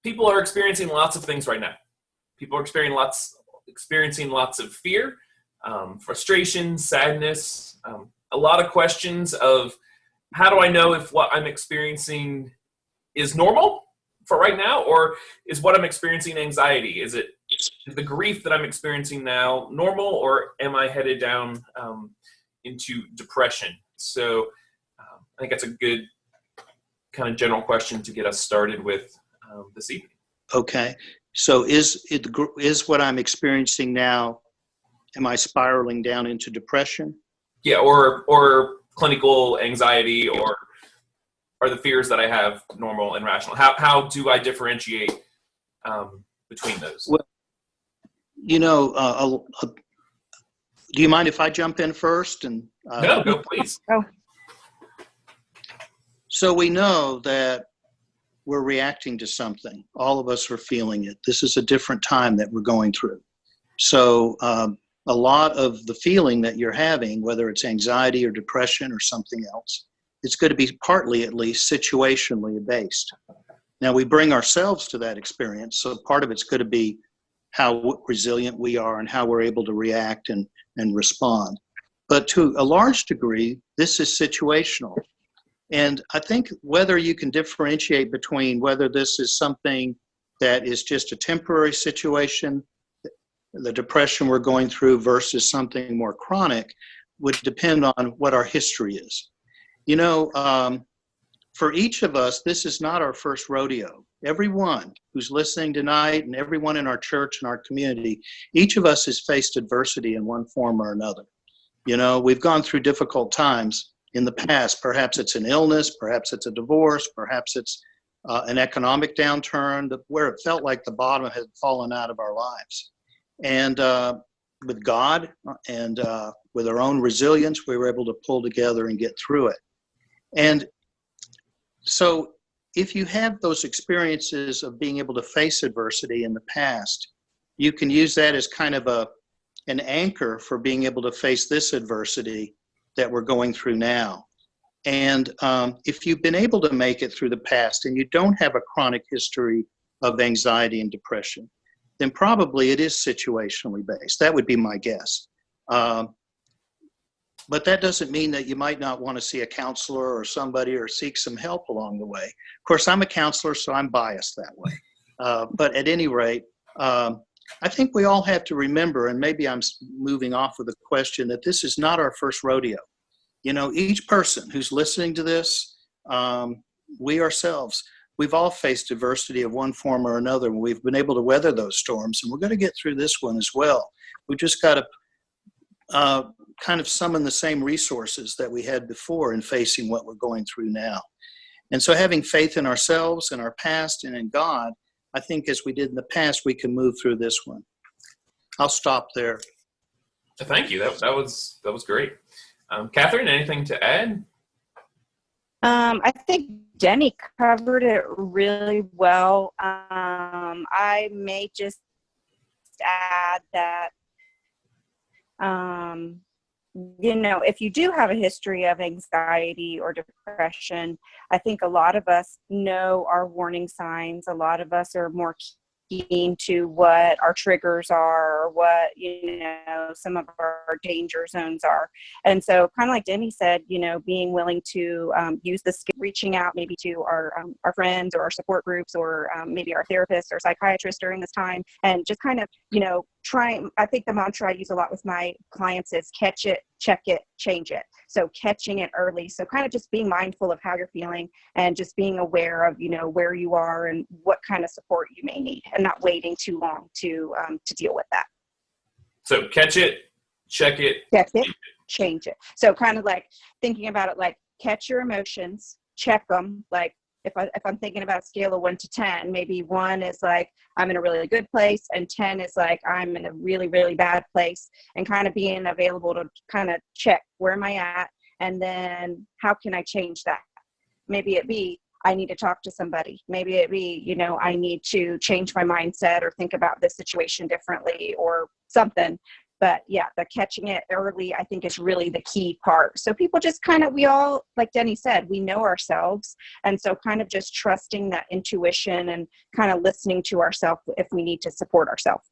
people are experiencing lots of things right now. People are experiencing lots of fear, frustration, sadness, a lot of questions of how do I know if what I'm experiencing is normal for right now, or is what I'm experiencing anxiety? Is the grief that I'm experiencing now normal, or am I headed down into depression? So I think that's a good kind of general question to get us started with this evening. Okay. So is what I'm experiencing now, am I spiraling down into depression? Yeah, or clinical anxiety, or are the fears that I have normal and rational? How do I differentiate between those? Well, do you mind if I jump in first? And No, go please. Oh. So we know that we're reacting to something. All of us are feeling it. This is a different time that we're going through. So a lot of the feeling that you're having, whether it's anxiety or depression or something else, it's going to be partly, at least, situationally based. Now, we bring ourselves to that experience, so part of it's going to be how resilient we are and how we're able to react and respond. But to a large degree, this is situational. And I think whether you can differentiate between whether this is something that is just a temporary situation, the depression we're going through, versus something more chronic, would depend on what our history is. For each of us, this is not our first rodeo. Everyone who's listening tonight and everyone in our church and our community, each of us has faced adversity in one form or another. We've gone through difficult times in the past. Perhaps it's an illness, perhaps it's a divorce, perhaps it's an economic downturn where it felt like the bottom had fallen out of our lives. And with God and with our own resilience, we were able to pull together and get through it. And so if you have those experiences of being able to face adversity in the past, you can use that as kind of an anchor for being able to face this adversity that we're going through now. And if you've been able to make it through the past and you don't have a chronic history of anxiety and depression, then probably it is situationally based. That would be my guess. But that doesn't mean that you might not want to see a counselor or somebody or seek some help along the way. Of course, I'm a counselor, so I'm biased that way. But at any rate, I think we all have to remember, and maybe I'm moving off with a question, that this is not our first rodeo. Each person who's listening to this, we ourselves, we've all faced adversity of one form or another, and we've been able to weather those storms, and we're going to get through this one as well. We've just got to kind of summon the same resources that we had before in facing what we're going through now. And so having faith in ourselves and our past and in God, I think as we did in the past, we can move through this one. I'll stop there. Thank you. That was great. Catherine, anything to add? I think Denny covered it really well. I may just add that, if you do have a history of anxiety or depression, I think a lot of us know our warning signs. A lot of us are more keen to what our triggers are, or what, some of our danger zones are. And so kind of like Denny said, being willing to use the skill, reaching out maybe to our friends or our support groups, or maybe our therapist or psychiatrist during this time, and just kind of, trying. I think the mantra I use a lot with my clients is catch it, check it, change it. So catching it early. So kind of just being mindful of how you're feeling and just being aware of, where you are and what kind of support you may need, and not waiting too long to deal with that. So catch it, check it, change it. So kind of like thinking about it, like catch your emotions, check them. Like if I'm thinking about a scale of 1 to 10, maybe 1 is like I'm in a really good place, and 10 is like I'm in a really, really bad place, and kind of being available to kind of check where am I at, and then how can I change that? Maybe it be I need to talk to somebody. Maybe it be, I need to change my mindset or think about this situation differently or something. But yeah, the catching it early, I think, is really the key part. So people just kind of, we all, like Denny said, we know ourselves. And so kind of just trusting that intuition and kind of listening to ourselves if we need to support ourselves.